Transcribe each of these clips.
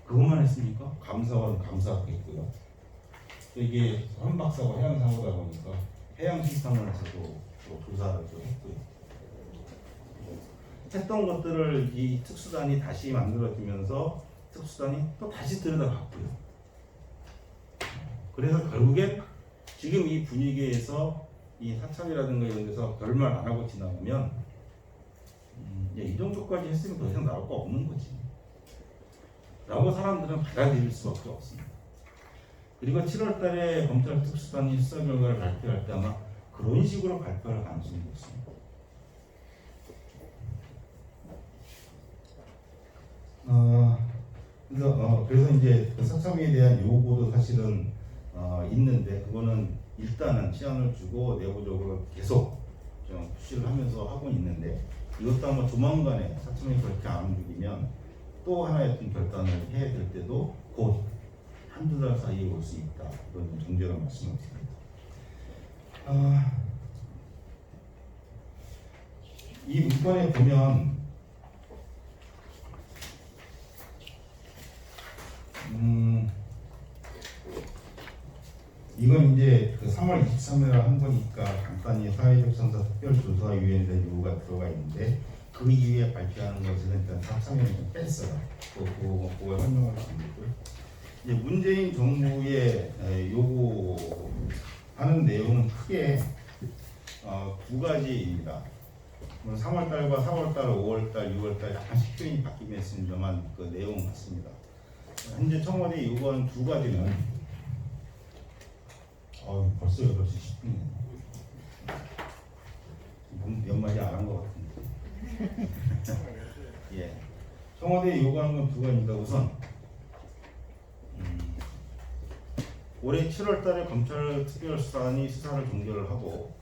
그것만 했습니까? 감사원 감사했고요. 또 이게 선박사고 해양사고다 보니까 해양수산원에서도 조사를 또 했고요. 했던 것들을 이 특수단이 다시 만들어지면서 특수단이 또 다시 들여다봤고요. 그래서 결국엔 지금 이 분위기에서 이 사참이라든가 이런 데서 별말 안 하고 지나가면 이 정도까지 했으면 더 이상 나올 거 없는 거지 라고 사람들은 받아들일 수밖에 없습니다. 그리고 7월 달에 검찰 특수단이 수사 결과를 발표할 때 아마 그런 식으로 발표할 가능성이 있습니다. 그래서 이제 그 사참에 대한 요구도 사실은 있는데 그거는 일단은 시간을 주고 내부적으로 계속 좀 푸시를 하면서 하고 있는데 이것도 아마 조만간에 사참이 그렇게 안 움직이면 또 하나의 어떤 결단을 해야 될 때도 곧 한두 달 사이에 올 수 있다. 이런 좀 정제로 말씀을 드립니다. 이 문건에 보면 이건 이제 그 3월 23일 한 거니까 간단히 사회적 선사 특별조사위원회 요구가 들어가 있는데 그 이후에 발표하는 것은 일단 사참위원회 좀 뺐어요. 그걸 설명을 드리고요. 이제 문재인 정부의 요구하는 내용은 크게 두 가지입니다. 3월달과 4월달, 5월달, 6월달 약간씩 표현이 바뀌면 있습니다만 그 내용 같습니다. 현재 청와대 요구하는 두 가지는 벌써 8시 10분이네요. 몇 마디 안 한 것 같은데. 예. 청와대에 요구하는 건 두 가지입니다. 우선 올해 7월 달에 검찰 특별수사단이 수사를 종결을 하고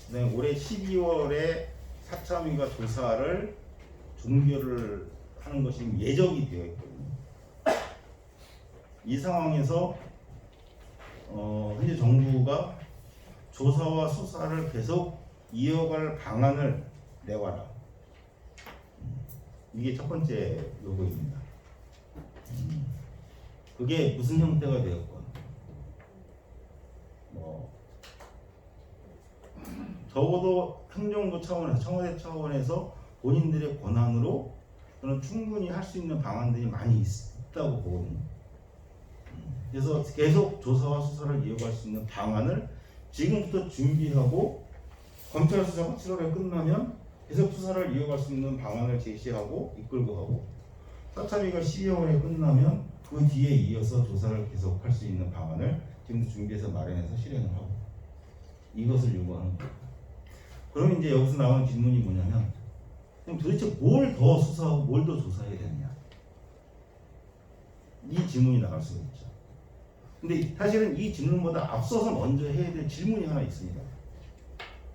그다음에 올해 12월에 사참위가 조사를 종결을 하는 것이 예정이 되어 있거든요. 이 상황에서 현재 정부가 조사와 수사를 계속 이어갈 방안을 내와라. 이게 첫 번째 요구입니다. 그게 무슨 형태가 되었건 적어도 행정부 차원에서 청와대 차원에서 본인들의 권한으로 저는 충분히 할 수 있는 방안들이 많이 있다고 보거든요. 그래서 계속 조사와 수사를 이어갈 수 있는 방안을 지금부터 준비하고 검찰 수사가 7월에 끝나면 계속 수사를 이어갈 수 있는 방안을 제시하고 이끌고 가고 사참위가 12월에 끝나면 그 뒤에 이어서 조사를 계속할 수 있는 방안을 지금부터 준비해서 마련해서 실행을 하고 이것을 요구하는 거예요. 그럼 이제 여기서 나오는 질문이 뭐냐면 그럼 도대체 뭘 더 수사하고 뭘 더 조사해야 되느냐 이 질문이 나갈 수가 있죠. 근데 사실은 이 질문보다 앞서서 먼저 해야 될 질문이 하나 있습니다.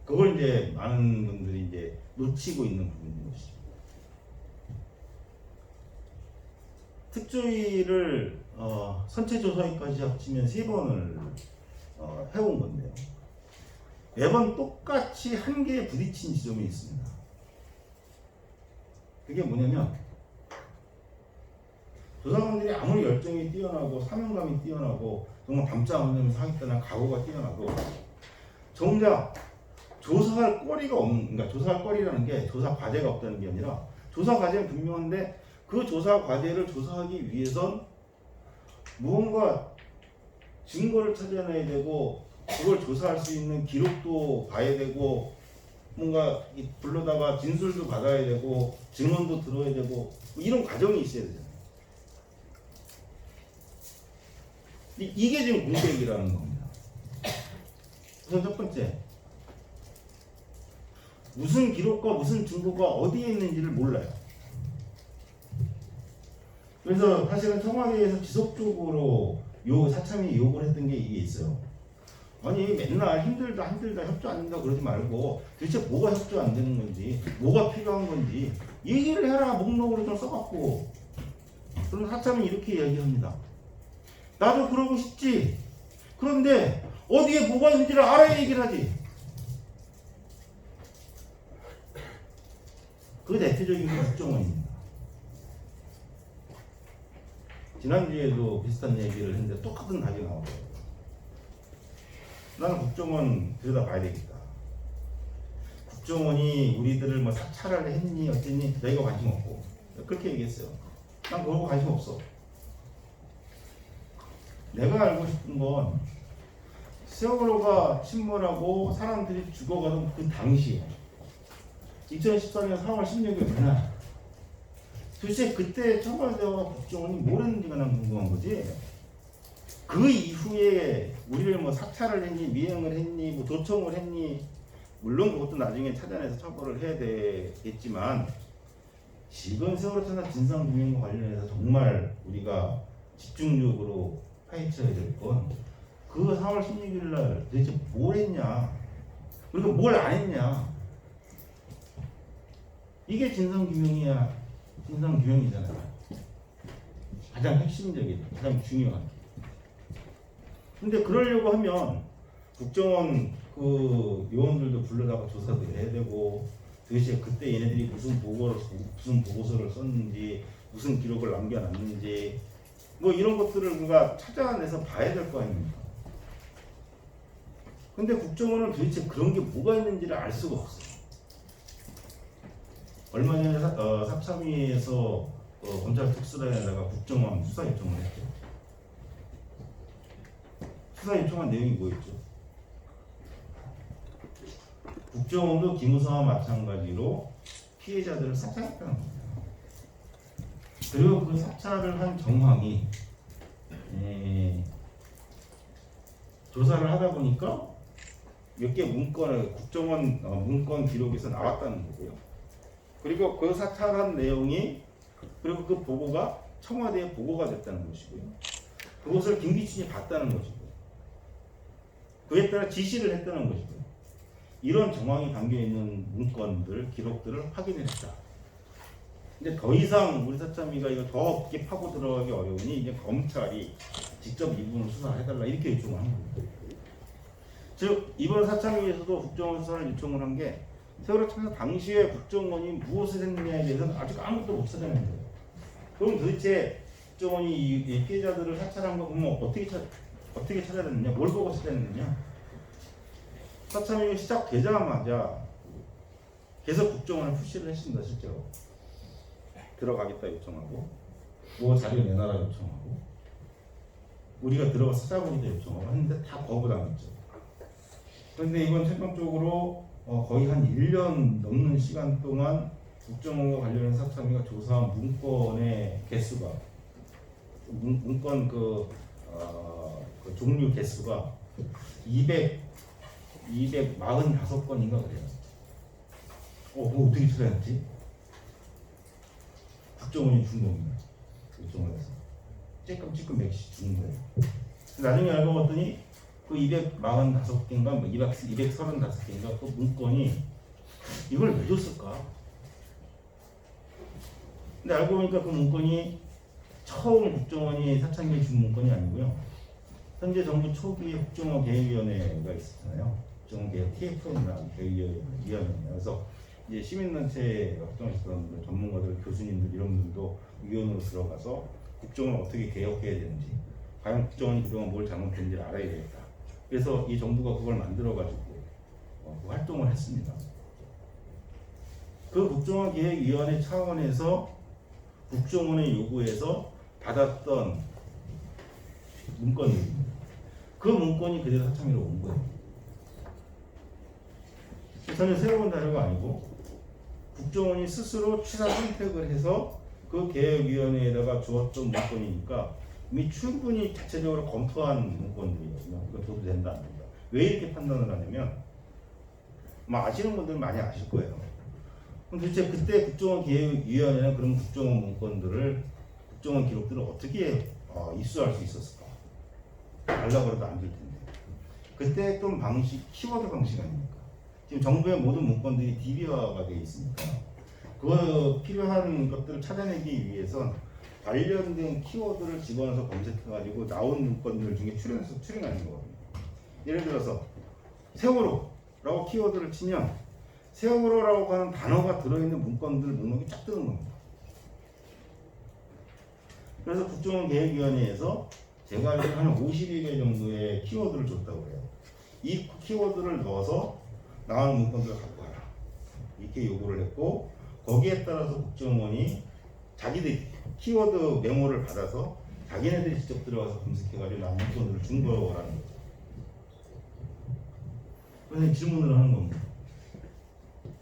그걸 이제 많은 분들이 이제 놓치고 있는 부분인 것이죠. 특조위를 선체조사위까지 합치면 3번을 해온 건데요. 매번 똑같이 한계에 부딪힌 지점이 있습니다. 그게 뭐냐면 조사관들이 아무리 열정이 뛰어나고 사명감이 뛰어나고 정말 밤잠 안 자면서 하겠다는 각오가 뛰어나도 정작 조사할 거리가 없는, 그러니까 조사할 거리라는 게 조사 과제가 없다는 게 아니라 조사 과제는 분명한데 그 조사 과제를 조사하기 위해선 무언가 증거를 찾아내야 되고 그걸 조사할 수 있는 기록도 봐야 되고 뭔가 불러다가 진술도 받아야 되고 증언도 들어야 되고 이런 과정이 있어야 되잖아요. 이게 지금 공백이라는 겁니다. 우선 첫 번째, 무슨 기록과 무슨 증거가 어디에 있는지를 몰라요. 그래서 사실은 청와대에서 지속적으로 사참이 요구를 했던 게 이게 있어요. 아니 맨날 힘들다 협조 안 된다 그러지 말고 도대체 뭐가 협조 안 되는 건지 뭐가 필요한 건지 얘기를 해라. 목록으로 좀 써갖고. 그럼 사참이 이렇게 이야기합니다. 나도 그러고 싶지. 그런데 어디에 뭐가 있는지를 알아야 얘기를 하지. 그 대표적인 게 국정원입니다. 지난주에도 비슷한 얘기를 했는데 똑같은 답이 나오더라고요. 나는 국정원 들여다봐야 되겠다. 국정원이 우리들을 뭐 사찰을 했니 어쨌니 너희가 관심 없고 그렇게 얘기했어요. 난 그거 관심 없어. 내가 알고 싶은 건 세월호가 침몰하고 사람들이 죽어가던 그 당시에 2014년 4월 16일 그날 도대체 그때 청와대와 국정원이 뭘 했는지가 난 궁금한 거지. 그 이후에 우리를 뭐 사찰을 했니 미행을 했니 뭐 도청을 했니 물론 그것도 나중에 찾아내서 처벌을 해야 되겠지만 지금 세월호 참사 진상규명과 관련해서 정말 우리가 집중적으로 파헤쳐야 될 건 그 4월 16일 날 도대체 뭘 했냐 그리고 뭘 안 했냐 이게 진상규명이야. 진상규명이잖아요. 가장 핵심적인 가장 중요한. 근데 그러려고 하면 국정원 그 요원들도 불러다가 조사도 해야 되고 도대체 그때 얘네들이 무슨 보고서를 썼는지 무슨 기록을 남겨놨는지 뭐 이런 것들을 우리가 찾아내서 봐야 될 거 아닙니까? 근데 국정원은 도대체 그런 게 뭐가 있는지를 알 수가 없어요. 얼마 전에 사참위에서 검찰 특수단에다가 국정원 수사 요청을 했죠. 수사 요청한 내용이 뭐였죠? 국정원도 기무사와 마찬가지로 피해자들을 사찰했다는 겁니다. 그리고 그 사찰을 한 정황이 조사를 하다 보니까 몇 개 문건을 국정원 문건 기록에서 나왔다는 거고요. 그리고 그 사찰한 내용이 그리고 그 보고가 청와대에 보고가 됐다는 것이고요. 그것을 김기춘이 봤다는 것이고요. 그에 따라 지시를 했다는 것이고요. 이런 정황이 담겨있는 문건들, 기록들을 확인했다. 근데 더 이상 우리 사참위가 이거 더 깊게 파고 들어가기 어려우니 이제 검찰이 직접 이 부분을 수사해달라 이렇게 요청을 한 겁니다. 즉 이번 사참위에서도 국정원 수사를 요청을 한 게 세월호 참사 당시에 국정원이 무엇을 했느냐에 대해서는 아직 아무것도 못 찾아낸 거예요. 그럼 도대체 국정원이 이 피해자들을 사찰한 거 보면 어떻게 찾아냈느냐, 뭘 보고 찾아냈느냐? 사참위가 시작되자마자 계속 국정원을 푸시를 했습니다. 실제로 들어가겠다 요청하고 뭐 자료 내놔라 요청하고 우리가 들어가서 찾아보겠다 요청하고 했는데 다 거부당했죠. 그런데 이번 최종적으로 거의 한 1년 넘는 시간 동안 국정원과 관련된 사참위가 조사한 문건의 개수가 문건 그 종류 개수가 245건인가 그래요. 뭐 어떻게 찾아냈지? 국정원이 준 겁니다. 국정원에서 찔끔찔끔 몇씩 주는 거예요. 나중에 알고 봤더니 그 245개인가 뭐 235개인가 그 문건이 이걸 왜 줬을까? 근데 알고 보니까 그 문건이 처음 국정원이 사참위에 준 문건이 아니고요. 현재 정부 초기에 국정원 계획위원회가 있었잖아요. 국정원 계획 TFN이라는 계획위원회입니다. 그래서 이제 시민단체 걱정하시던 사람들, 전문가들, 교수님들 이런 분들도 위원으로 들어가서 국정원을 어떻게 개혁해야 되는지, 과연 국정원이 그동안 뭘 잘못했는지를 알아야 되겠다. 그래서 이 정부가 그걸 만들어가지고 그 활동을 했습니다. 그 국정원 계획위원회 차원에서 국정원의 요구에서 받았던 문건입니다. 그 문건이 그대로 사참위로 온 거예요. 전혀 새로운 자료가 아니고 국정원이 스스로 취사 선택을 해서 그 계획위원회에다가 주었던 문건이니까 이미 충분히 자체적으로 검토한 문건들이거든요. 이거 줘도 된다 안 된다. 왜 이렇게 판단을 하냐면 아시는 분들은 많이 아실 거예요. 그럼 도대체 그때 국정원 계획위원회는 그런 국정원 문건들을 국정원 기록들을 어떻게 입수할 수 있었을까? 알라고 해도 안 될 텐데. 그때 했던 방식 키워드 방식 아닙니까? 지금 정부의 모든 문건들이 DB화가 되어 있으니까 그 필요한 것들을 찾아내기 위해선 관련된 키워드를 집어넣어서 검색해가지고 나온 문건들 중에 추려하는 거거든요. 예를 들어서 세월호라고 키워드를 치면 세월호라고 하는 단어가 들어있는 문건들 목록이 쫙 뜨는 겁니다. 그래서 국정원 계획위원회에서 제가 알기로 한 50여 개 정도의 키워드를 줬다고 해요. 이 키워드를 넣어서 나오는 문건들을 갖고 와라. 이렇게 요구를 했고, 거기에 따라서 국정원이 자기들 키워드 메모를 받아서 자기네들이 직접 들어가서 검색해가지고 나온 문건들을 준 거라는 거죠. 그래서 질문을 하는 겁니다.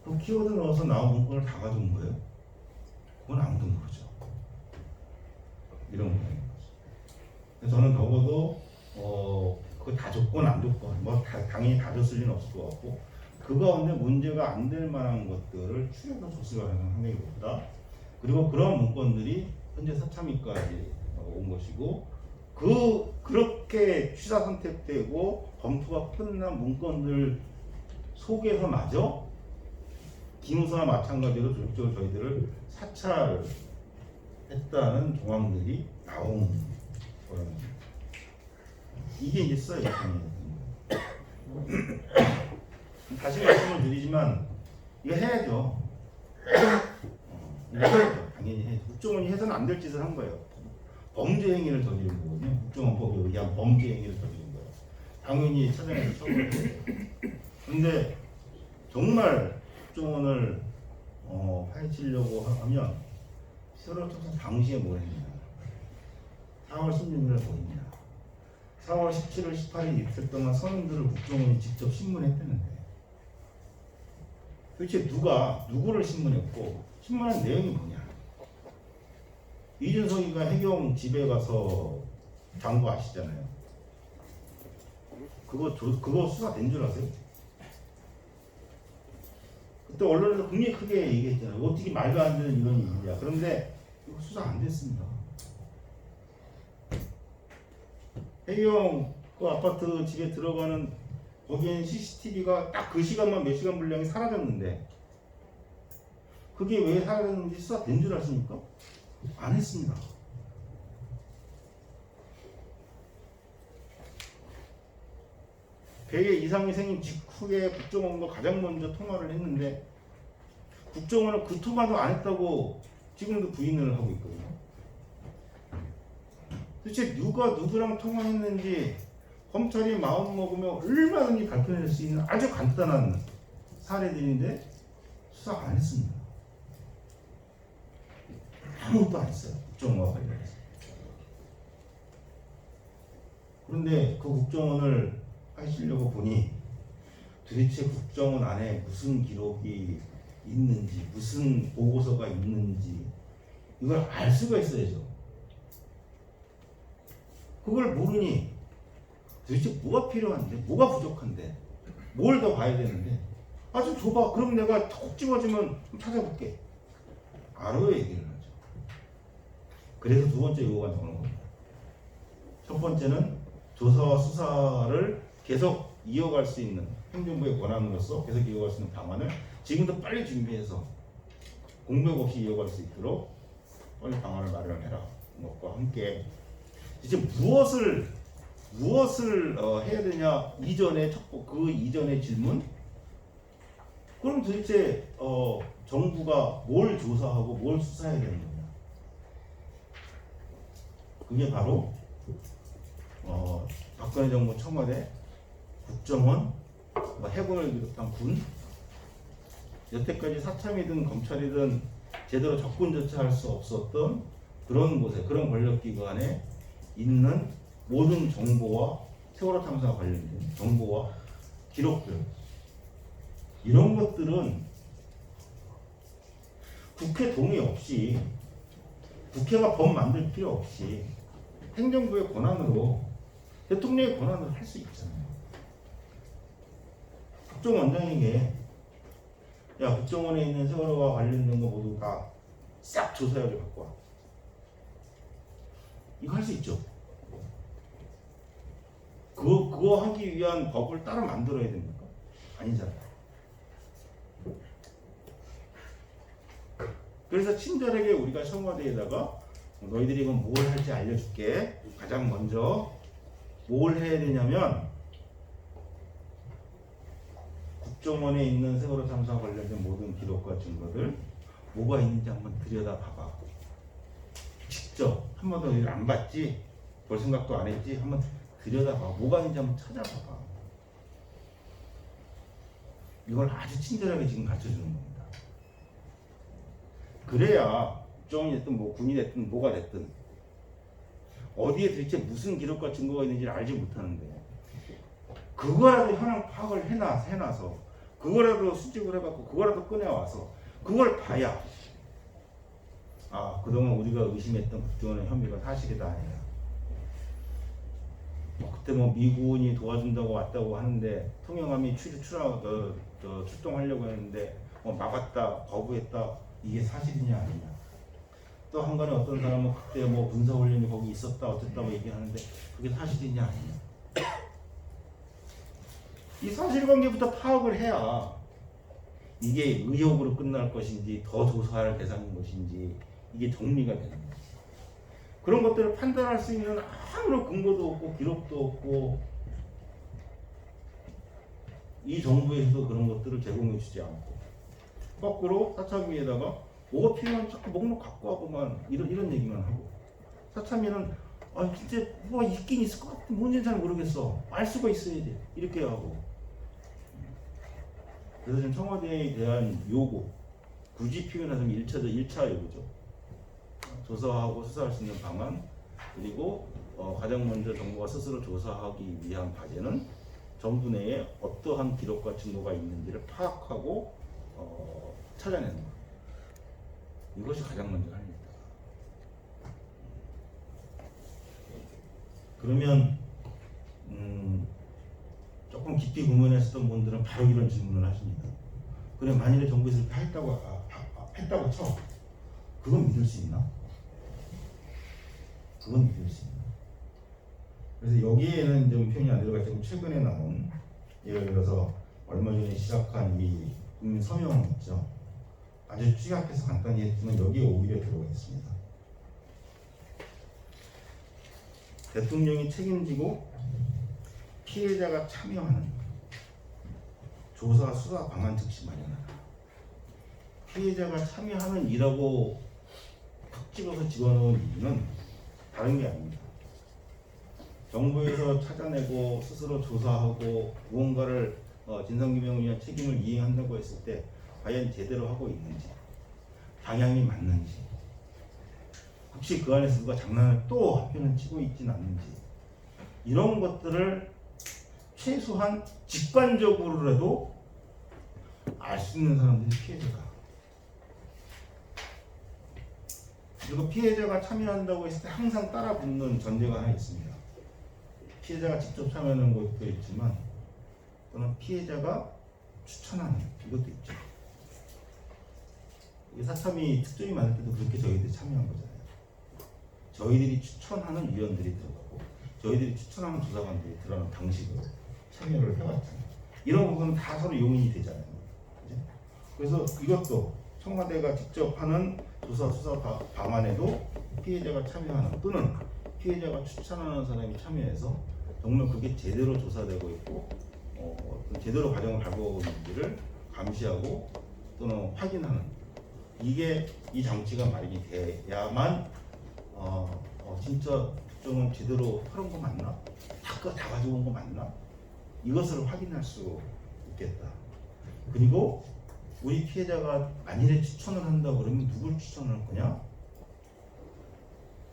그 키워드 넣어서 나온 문건을 다 가져온 거예요? 그건 아무도 모르죠. 이런 거예요. 그래서 저는 적어도 그거 다 줬건 안 줬건 당연히 다 줬을 리는 없을 것 같고, 그 가운데 문제가 안 될 만한 것들을 추려서 줬을 거라는 생각이 듭니다. 그리고 그런 문건들이 현재 사참위까지 온 것이고, 그렇게 취사 선택되고 검토가 끝난 문건들 속에서마저 기무사와 마찬가지로 조직적으로 저희들을 사찰했다는 정황들이 나온 거라는 겁니다. 이게 이제 수사 요청이에요. 다시 말씀을 드리지만 이거 해야죠. 이거 해야죠. 당연히 해야죠. 국정원이 해서는 안 될 짓을 한 거예요. 범죄 행위를 저지른 거거든요. 국정원법에 의한 범죄 행위를 저지른 거예요. 당연히 차장에서 처벌을 해야 돼요. 그런데 정말 국정원을 파헤치려고 하면 세월호청산 당시에 뭘 했냐. 4월 16일에 뭐 했냐. 4월 17일, 18일 이틀 동안 선임들을 국정원이 직접 신문했다는데, 도대체 누구를 신문했고 신문한 내용이 뭐냐. 이준석이가 해경 집에 가서 장부 아시잖아요. 그거 수사된 줄 아세요? 그때 언론에서 굉장히 크게 얘기했잖아요. 어떻게 말도 안 되는 이런 일이냐. 그런데 이거 수사 안 됐습니다. 해경 그 아파트 집에 들어가는 거기에는 CCTV가 딱 그 시간만 몇 시간 분량이 사라졌는데, 그게 왜 사라졌는지 수사된 줄 아십니까? 안 했습니다. 백의 이상이 생긴 직후에 국정원과 가장 먼저 통화를 했는데, 국정원은 그 통화도 안 했다고 지금도 부인을 하고 있거든요. 도대체 누가 누구랑 통화했는지 검찰이 마음 먹으면 얼마든지 밝혀낼 수 있는 아주 간단한 사례들인데 수사 안 했습니다. 아무것도 안 했어요. 국정원과 관련해서. 그런데 그 국정원을 하시려고 보니 도대체 국정원 안에 무슨 기록이 있는지, 무슨 보고서가 있는지 이걸 알 수가 있어야죠. 그걸 모르니 도대체 뭐가 필요한데, 뭐가 부족한데, 뭘 더 봐야 되는데, 좀 줘봐. 그럼 내가 톡 집어주면 좀 찾아볼게. 알아요, 얘기를 하죠. 그래서 두 번째 요구가 나오는 겁니다. 첫 번째는 조사와 수사를 계속 이어갈 수 있는, 행정부의 권한으로서 계속 이어갈 수 있는 방안을 지금도 빨리 준비해서 공백 없이 이어갈 수 있도록 빨리 방안을 마련해라. 것과 함께 이제 무엇을 해야 되냐 이전에 그 이전의 질문. 그럼 도대체 정부가 뭘 조사하고 뭘 수사해야 되는 거냐. 그게 바로 박근혜 정부 청와대, 국정원, 해군을 비롯한 군, 여태까지 사참이든 검찰이든 제대로 접근조차 할 수 없었던 그런 곳에, 그런 권력기관에 있는 모든 정보와 세월호 참사와 관련된 정보와 기록들, 이런 것들은 국회 동의 없이, 국회가 법 만들 필요 없이 행정부의 권한으로, 대통령의 권한으로 할 수 있잖아요. 국정원장에게 야, 국정원에 있는 세월호와 관련된 거 모두 다 싹 조사해서 갖고 와. 이거 할 수 있죠. 그거 하기 위한 법을 따로 만들어야 됩니까? 아니잖아요. 그래서 친절하게 우리가 청와대에다가 너희들이 이건 뭘 할지 알려줄게. 가장 먼저 뭘 해야 되냐면, 국정원에 있는 세월호 참사와 관련된 모든 기록과 증거들 뭐가 있는지 한번 들여다봐봐. 직접 한 번 더 일 안 봤지? 볼 생각도 안 했지? 한번 들여다봐. 뭐가 있는지 한번 찾아봐봐. 이걸 아주 친절하게 지금 가르쳐주는 겁니다. 그래야 국정원이 됐든 뭐 군이 됐든 뭐가 됐든 어디에 도대체 무슨 기록과 증거가 있는지 알지 못하는데 그거라도 현황 파악을 해놔서 그거라도 수집을 해갖고 그거라도 꺼내와서 그걸 봐야 아 그동안 우리가 의심했던 국정원의 혐의가 사실이다 아니야. 그때 뭐 미군이 도와준다고 왔다고 하는데 통영함이 출동하려고 했는데 막았다 거부했다 이게 사실이냐 아니냐. 또 한간에 어떤 사람은 그때 뭐 군사훈련이 거기 있었다 어쨌다고 얘기하는데 그게 사실이냐 아니냐. 이 사실관계부터 파악을 해야 이게 의혹으로 끝날 것인지 더 조사할 대상인 것인지 이게 정리가 되는 거지. 그런 것들을 판단할 수 있는 아무런 근거도 없고 기록도 없고 이 정부에서도 그런 것들을 제공해 주지 않고 거꾸로 사참위에다가 뭐가 필요하면 자꾸 목록 갖고 와고만 이런 얘기만 하고 사참위는 진짜 뭐가 있긴 있을 것 같은데 뭔지는 잘 모르겠어. 알 수가 있어야지. 이렇게 하고 그래서 지금 청와대에 대한 요구 굳이 표현하자면 1차 요구죠. 조사하고 수사할 수 있는 방안 그리고 가장 먼저 정부가 스스로 조사하기 위한 과제는 정부 내에 어떠한 기록과 증거가 있는지를 파악하고 찾아내는 것. 이것이 가장 먼저 할 일이다. 그러면 조금 깊이 고민했었던 분들은 바로 이런 질문을 하십니다. 그래 만일에 정부에서 이렇게 했다고 쳐. 그건 믿을 수 있나? 그건 믿을 수 있나? 그래서 여기에는 좀 표현이 안 들어가 있지만 최근에 나온 예를 들어서 얼마 전에 시작한 이 국민 서명 있죠. 아주 취약해서 간단히 했지만 여기에 오히려 들어가 있습니다. 대통령이 책임지고 피해자가 참여하는 조사 수사 방안 즉시 마련하라. 피해자가 참여하는 이라고 탁 집어서 집어넣은 이유는 다른 게 아닙니다. 정부에서 찾아내고 스스로 조사하고 무언가를 진상규명을 위한 책임을 이행한다고 했을 때 과연 제대로 하고 있는지 방향이 맞는지 혹시 그 안에서 누가 장난을 또 한편은 치고 있진 않는지 이런 것들을 최소한 직관적으로라도 알 수 있는 사람들이 피해자다. 그리고 피해자가 참여한다고 했을 때 항상 따라 붙는 전제가 하나 있습니다. 피해자가 직접 참여하는 것도 있지만 또는 피해자가 추천하는 이것도 있죠. 사참위 특종이 많을 때도 그렇게 저희들이 참여한 거잖아요. 저희들이 추천하는 위원들이 들어가고 저희들이 추천하는 조사관들이 들어가는 방식으로 참여를 해왔잖아요. 이런 부분은 다 서로 용인이 되잖아요. 그죠? 그래서 이것도 청와대가 직접 하는 조사 수사 방안에도 피해자가 참여하는 또는 피해자가 추천하는 사람이 참여해서 정말 그게 제대로 조사되고 있고 제대로 과정을 밟고 있는지를 감시하고 또는 확인하는 이게 이 장치가 마련이 돼야만 진짜 국정은 제대로 털은 거 맞나? 다 가져온 거 맞나? 이것을 확인할 수 있겠다. 그리고 우리 피해자가 만일에 추천을 한다 그러면 누굴 추천할 거냐?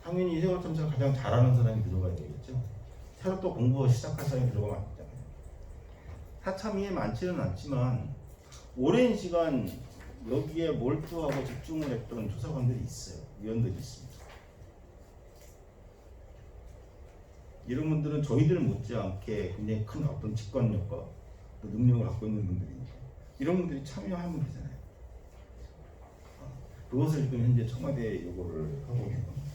당연히 세월 참사 가장 잘하는 사람이 들어가야 되겠죠. 새로 또 공부 시작할 사람이 들어가면 안 되잖아요. 사참위에 많지는 않지만 오랜 시간 여기에 몰두하고 집중을 했던 조사관들이 있어요. 위원들이 있습니다. 이런 분들은 저희들 못지않게 굉장히 큰 어떤 직관력과 능력을 갖고 있는 분들이니까 이런 분들이 참여하면 되잖아요. 그것을 지금 현재 청와대에 요구를 하고 있는 겁니다.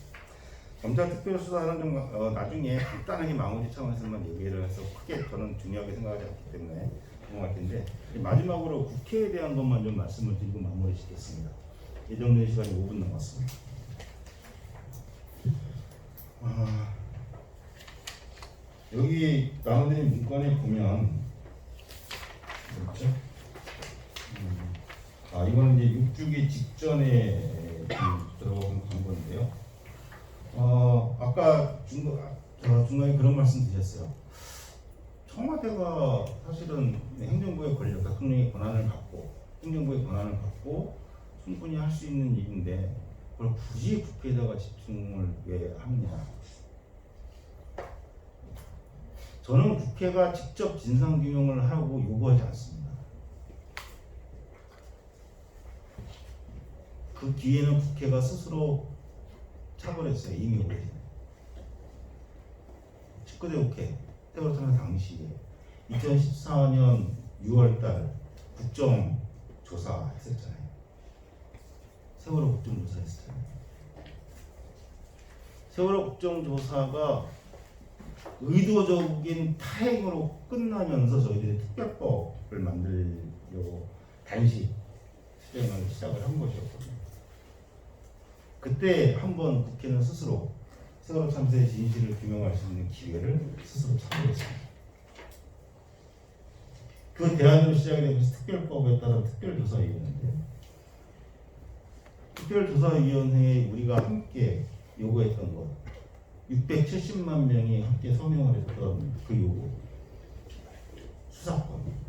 검찰 특별수사는 좀 나중에 간단하게 마무리 차원에서만 얘기를 해서 크게 저는 중요하게 생각하지 않기 때문에 넘어갈 텐데 마지막으로 국회에 대한 것만 좀 말씀을 드리고 마무리 짓겠습니다. 예정된 시간이 5분 남았습니다. 여기 나눠드린 문건에 보면 그렇죠? 이거는 이제 6주기 직전에 들어온 광고인데요. 중간에 그런 말씀 드렸어요. 청와대가 사실은 행정부의 권력, 대통령의 권한을 갖고 행정부의 권한을 갖고 충분히 할 수 있는 일인데 그걸 굳이 국회에다가 집중을 왜 하느냐. 저는 국회가 직접 진상규명을 하라고 요구하지 않습니다. 그 기회는 국회가 스스로 차버렸어요. 이미 오래전에. 19대 국회 세월호 참사 당시에 2014년 6월달 국정조사 했었잖아요. 세월호 국정조사 했었잖아요. 세월호 국정조사가 의도적인 타행으로 끝나면서 저희들이 특별법을 만들려고 단식 실행을 시작을 한 것이었거든요. 그때 한번 국회는 스스로 세월호 참사의 진실을 규명할 수 있는 기회를 스스로 차지했습니다. 그 대안으로 시작이 된 것이 특별법에 따른 특별조사위원회인데, 특별조사위원회에 우리가 함께 요구했던 것, 670만 명이 함께 서명을 했던 그 요구, 수사권.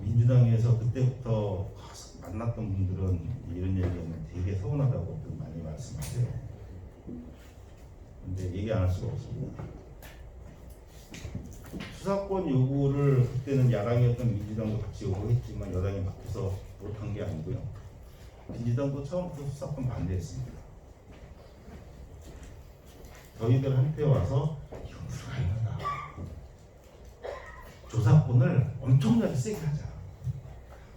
민주당에서 그때부터 만났던 분들은 이런 얘기하면 되게 서운하다고 많이 말씀하세요. 근데 얘기 안 할 수가 없습니다. 수사권 요구를 그때는 야당이었던 민주당도 같이 요구했지만 여당이 바뀌어서 못한 게 아니고요. 민주당도 처음부터 수사권 반대했습니다. 저희들한테 와서 이건 불가능하다. 조사권을 엄청나게 세게 하자.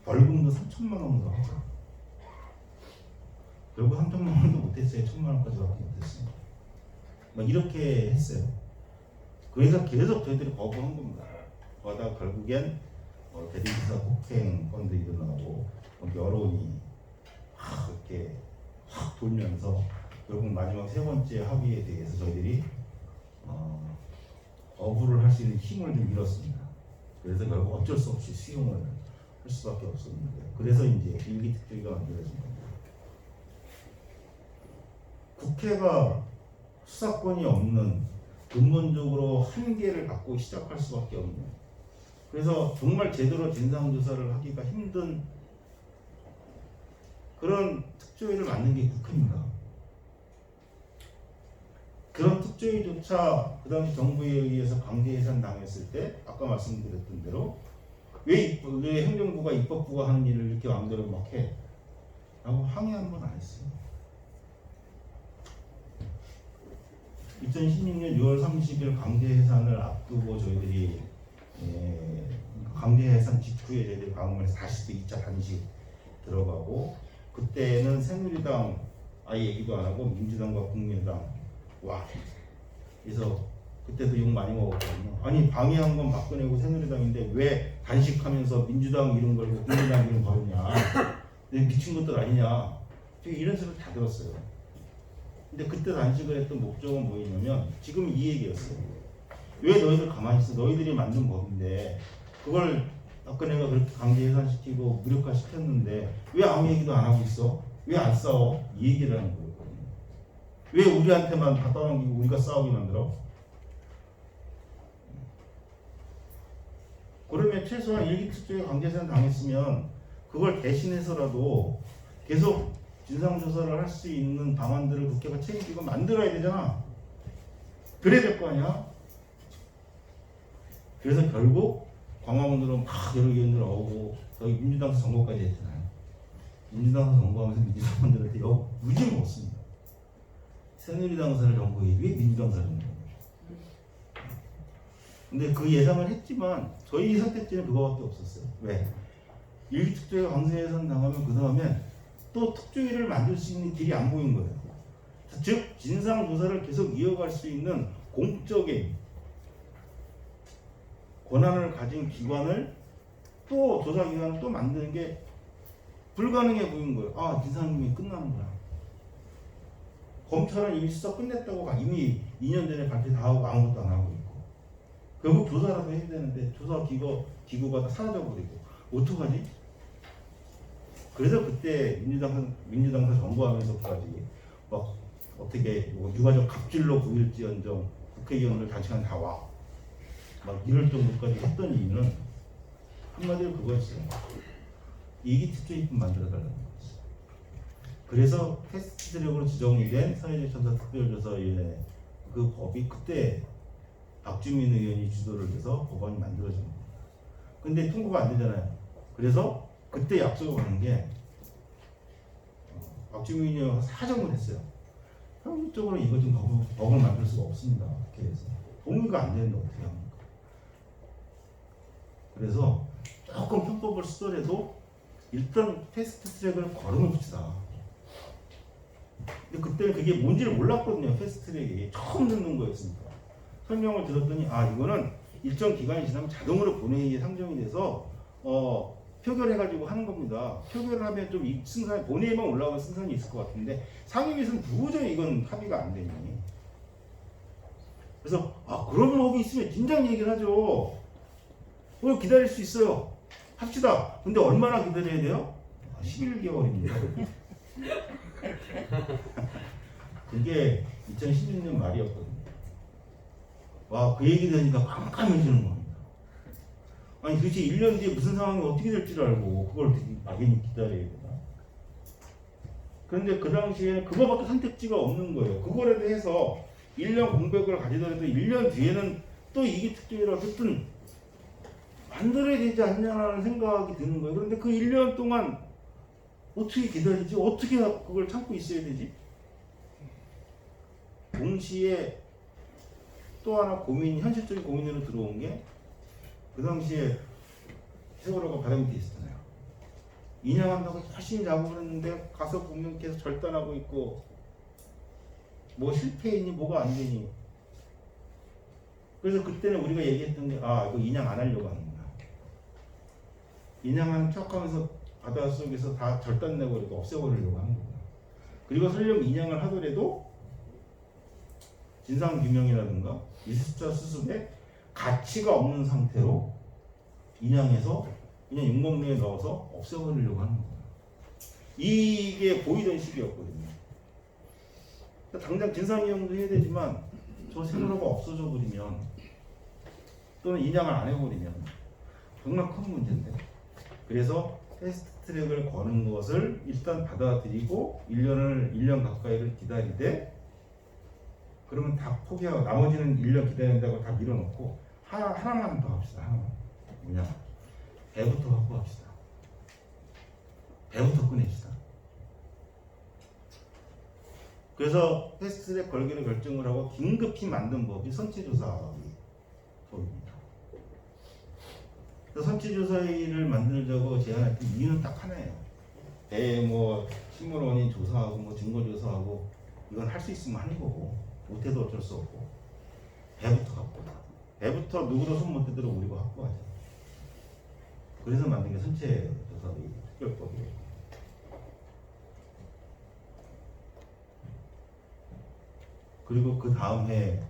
벌금도 3천만 원으로 하자. 결국 3천만 원도 못했어요. 1천만 원까지밖에 못했어요. 막 이렇게 했어요. 그래서 계속 저희들이 거부한 겁니다. 그러다가 결국엔 대리기사 폭행 건도 일어나고 여론이 이렇게 확 돌면서 결국 마지막 세 번째 합의에 대해서 저희들이 거부를 할 수 있는 힘을 좀 잃었습니다. 그래서 결국 어쩔 수 없이 수용을 할 수밖에 없었는데, 그래서 이제 일기특조위가 만들어진 겁니다. 국회가 수사권이 없는, 근본적으로 한계를 갖고 시작할 수밖에 없는, 그래서 정말 제대로 진상조사를 하기가 힘든 그런 특조위를 만든 게 국회입니다. 그런 특조위조차 그 당시 정부에 의해서 강제 해산 당했을 때 아까 말씀드렸던 대로 왜 행정부가 입법부가 하는 일을 이렇게 마음대로 막 해? 라고 항의 한 번 안 했어요. 2016년 6월 30일 강제 해산을 앞두고 저희들이 강제 해산 직후에 저희들이 방문해서 다시 또 2차 단식 들어가고, 그때는 새누리당 아예 얘기도 안 하고 민주당과 국민당 와, 그래서 그때도 욕 많이 먹었거든요. 아니, 방해한 건 박근혜고 새누리당인데 왜 단식하면서 민주당 이름 걸고 국민당 이름 걸었냐, 미친 것들 아니냐, 이런 소리를 다 들었어요. 근데 그때 단식을 했던 목적은 뭐였냐면 지금 이 얘기였어요. 왜 너희들 가만히 있어? 너희들이 만든 법인데 그걸 박근혜가 그렇게 강제 해산시키고 무력화시켰는데 왜 아무 얘기도 안 하고 있어? 왜 안 싸워? 이 얘기를 하는 거예요. 왜 우리한테만 다 떠넘기고 우리가 싸우게 만들어? 그러면 최소한 일기특조에 강제해산 당했으면 그걸 대신해서라도 계속 진상조사를 할 수 있는 방안들을 국회가 책임지고 만들어야 되잖아. 그래야 될 거 아니야? 그래서 결국 광화문으로 막 여러 의원들 오고 저희 민주당에서 선거까지 했잖아요. 민주당에서 선거하면서 민주당원들한테 무지 먹었습니다. 새누리당사를 정부에 왜 민주당사를 정부에? 근데 그 예상을 했지만 저희 선택지는 그거밖에 없었어요. 왜? 일기특조위가 강제해산 당하면 그 다음에 또 특조위를 만들 수 있는 길이 안 보인 거예요. 즉 진상조사를 계속 이어갈 수 있는 공적인 권한을 가진 기관을 또 조사기관을 또 만드는 게 불가능해 보인 거예요. 아, 진상규명이 끝나는구나. 검찰은 이미 수사 끝냈다고 이미 2년 전에 발표 다 하고 아무것도 안 하고 있고, 결국 조사라도 해야 되는데 조사 기구가 다 사라져버리고, 어떡하지? 그래서 그때 민주당사 정부하면서까지 막 어떻게 뭐 유가족 갑질로 보일지언정 국회의원들 단체간 다 와. 막 이럴 정도까지 했던 이유는 한마디로 그거였어요. 이기특조위법 만들어달라는 거였어요. 그래서 패스트트랙으로 지정이 된 사회적 참사 특별조사위원회 그 법이 그때 박주민 의원이 주도를 해서 법안이 만들어진 겁니다. 근데 통과가 안 되잖아요. 그래서 그때 약속을 하는 게 박주민 의원이 사정을 했어요. 형식적으로 이거 좀 법을 만들 수가 없습니다. 국회에서 동의가 안 되는데 어떻게 합니까? 그래서 조금 편법을 쓰더라도 일단 패스트트랙을 걸어놓읍시다. 근데 그때 그게 뭔지를 몰랐거든요. 패스트트랙이 처음 듣는 거였으니까 설명을 들었더니 아 이거는 일정 기간이 지나면 자동으로 본회의에 상정이 돼서 표결해가지고 하는 겁니다. 표결을 하면 좀 승산 본회의만 올라가면 승산이 있을 것 같은데 상임위에서는 도저히 이건 합의가 안 되니. 그래서 아 그런 법이 있으면 진작 얘기를 하죠. 기다릴 수 있어요. 합시다. 근데 얼마나 기다려야 돼요? 11개월입니다. 그게 2016년 말이었거든요. 와, 그 얘기 들으니까 깜깜해지는 겁니다. 아니 도대체 1년 뒤에 무슨 상황이 어떻게 될지를 알고 그걸 막연히 기다려야 되나? 그런데 그 당시에는 그거밖에 선택지가 없는 거예요. 그거라도 해서 1년 공백을 가지더라도 1년 뒤에는 또 이기특조위라 어쨌든 만들어야 되지 않냐는 생각이 드는 거예요. 그런데 그 1년 동안 어떻게 기다리지? 어떻게 그걸 참고 있어야 되지? 동시에 또 하나 현실적인 고민으로 들어온 게 그 당시에 세월호가 바다 밑에 있었잖아요. 인양한다고 열심히 작업을 했는데 가서 보면 계속 절단하고 있고 뭐 실패이니 뭐가 안 되니. 그래서 그때는 우리가 얘기했던 게 아 이거 인양 안 하려고 하는구나. 인양하는 척하면서 바다 속에서 다 절단내버리고 없애버리려고 하는 거구나. 그리고 설령 인양을 하더라도 진상규명이라든가 미수자 수습에 가치가 없는 상태로 인양해서 그냥 윤곽내에 넣어서 없애버리려고 하는 거예요. 이게 보이던 시기였거든요. 당장 진상규명도 해야 되지만 저 세월호가 없어져 버리면 또는 인양을 안 해버리면 정말 큰 문제인데 그래서 패스트트랙을 거는 것을 일단 받아들이고 1년 가까이를 기다리되 그러면 다 포기하고 나머지는 1년 기다린다고 다 밀어놓고 하나만 더 합시다. 하나만. 뭐냐? 배부터 확보합시다. 배부터 꺼냅시다. 그래서 패스트트랙 걸기를 결정을 하고 긴급히 만든 법이 선체조사법입니다. 선체조사위를 만들자고 제안했던 이유는 딱 하나예요. 신문 원인 조사하고 증거 조사하고 이건 할 수 있으면 하는 거고 못해도 어쩔 수 없고 배부터 확보다. 배부터 누구도 손 못 대도록 우리가 확보하자. 그래서 만든 게 선체조사위 특별법이에요. 그리고 그 다음 해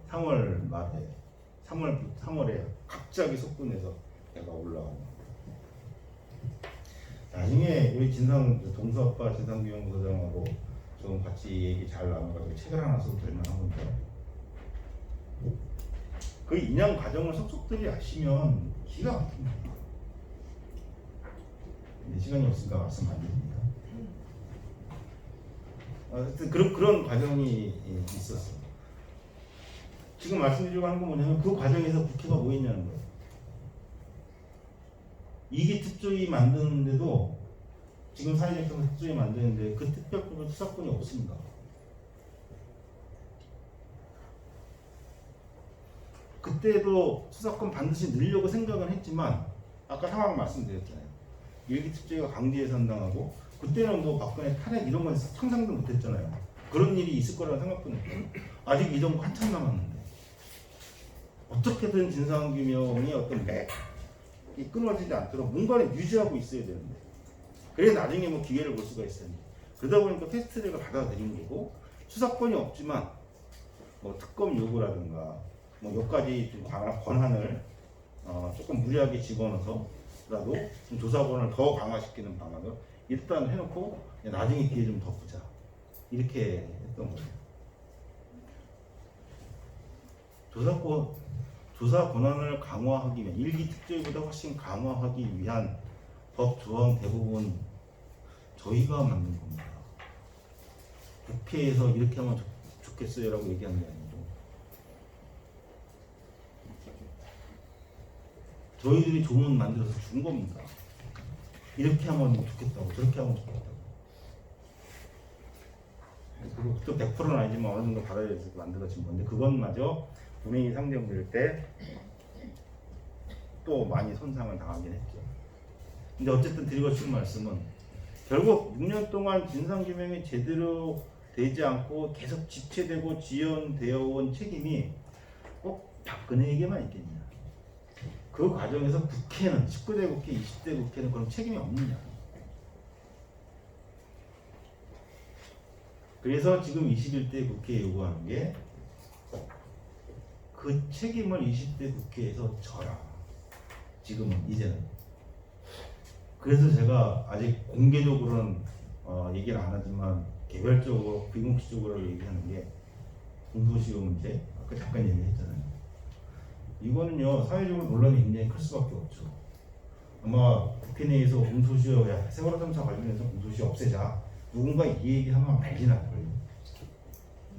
3월 말에 3월에 갑자기 속군해서 내가 올라가는 나중에 우리 동서아빠 진상규명부서장하고 좀 같이 얘기 잘 나눠가지고 책을 하나 써도 될 만한 건데 그 인양 과정을 속속들이 아시면 기가 막힙니다. 근데 시간이 없으니까 말씀 안 드립니다. 하여튼 그런 과정이 있었어요. 지금 말씀드리려고 하는 건 뭐냐면 그 과정에서 국회가 뭐 했냐는 거예요. 이기특조위 만드는데도 지금 사회적 특조위 만드는데 그 특별법은 수사권이 없습니다. 그때도 수사권 반드시 늘려고 생각은 했지만 아까 상황 말씀드렸잖아요. 일기특조위가 강제해서 한당하고 그때는 뭐 박근혜 탄핵 이런 건 상상도 못했잖아요. 그런 일이 있을 거라고 생각도 못해요. 아직 이 정부 한참 남았는데 어떻게든 진상규명이 어떤 맥이 끊어지지 않도록 뭔가를 유지하고 있어야 되는데 그래 나중에 뭐 기회를 볼 수가 있었는데 그러다 보니까 패스트트랙을 받아들인 거고 수사권이 없지만 뭐 특검 요구라든가 뭐 몇 가지 좀 권한을 조금 무리하게 집어넣어서라도 좀 조사 권한을 더 강화시키는 방안을 일단 해놓고 나중에 기회 좀 더 보자 이렇게 했던 거예요. 조사 권한을 강화하기 위한 일기 특조위보다 훨씬 강화하기 위한 법 조항 대부분 저희가 만든 겁니다. 국회에서 이렇게 하면 좋겠어요라고 얘기하는 게 아니고 저희들이 조문 만들어서 준 겁니다. 이렇게 하면 좋겠다고 저렇게 하면 좋겠다고. 그것도 100%는 아니지만 어느 정도 받아야 돼서 만들어진 건데 그것마저 본인이 상정될 때 또 많이 손상을 당하긴 했죠. 근데 어쨌든 드리고 싶은 말씀은 결국 6년 동안 진상규명이 제대로 되지 않고 계속 지체되고 지연되어 온 책임이 꼭 박근혜에게만 있겠냐. 그 과정에서 국회는 19대 국회, 20대 국회는 그런 책임이 없느냐. 그래서 지금 21대 국회에 요구하는 게 그 책임을 20대 국회에서 져라. 지금은 이제는. 그래서 제가 아직 공개적으로는 얘기를 안 하지만 개별적으로 비공식적으로 얘기하는 게 공소시효 문제 아까 잠깐 얘기했잖아요. 이거는요 사회적으로 논란이 굉장히 클 수밖에 없죠. 아마 국회 내에서 공소시효야 세월호 참사 관련해서 공소시효 없애자 누군가 이 얘기하면 말이 날 거예요.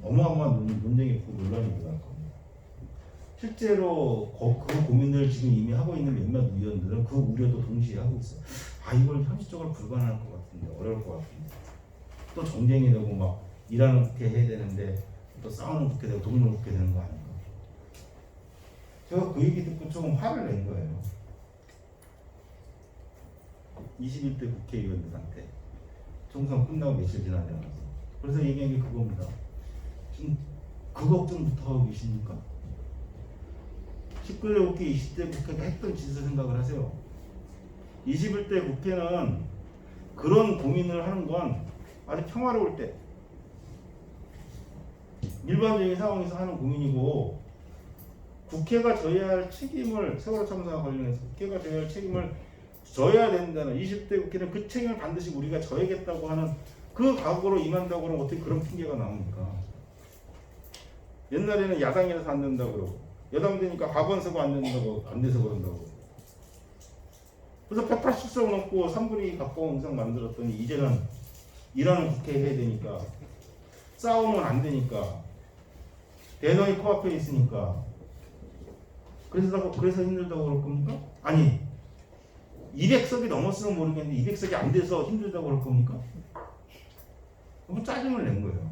어마어마한 논쟁이 논란이 일어날 겁니다. 실제로 그 고민을 지금 이미 하고 있는 몇몇 의원들은 그 우려도 동시에 하고 있어요. 이걸 현실적으로 불가능할 것 같은데 어려울 것 같은데 또 정쟁이 되고 막 일하는 국회 해야 되는데 또 싸우는 국회 되고 동물 국회 되는 거 아닌가. 제가 그 얘기 듣고 조금 화를 낸 거예요. 21대 국회의원들한테 총선 끝나고 며칠 지나지 않아서. 그래서 얘기한 게 그겁니다. 지금 그 걱정부터 하고 계십니까? 19대 국회, 20대 국회가 했던 짓을 생각을 하세요. 21대 국회는 그런 고민을 하는 건 아주 평화로울 때 일반적인 상황에서 하는 고민이고 국회가 져야 할 책임을 세월호 참사와 관련해서 국회가 져야 할 책임을 져야 된다는 20대 국회는 그 책임을 반드시 우리가 져야겠다고 하는 그 각오로 임한다고 그러면 어떻게 그런 핑계가 나옵니까? 옛날에는 야당이라서 안 된다고 그러고 여당 되니까 과반수가 안 된다고 안 돼서 그런다고. 그래서 180석 넘고 3분의 2 가까운 의석 만들었더니 이제는 일하는 국회 해야 되니까 싸우면 안 되니까 대선이 코앞에 있으니까 그래서 힘들다고 그럴 겁니까? 아니 200석이 넘었으면 모르겠는데 200석이 안 돼서 힘들다고 그럴 겁니까? 너무 짜증을 낸 거예요.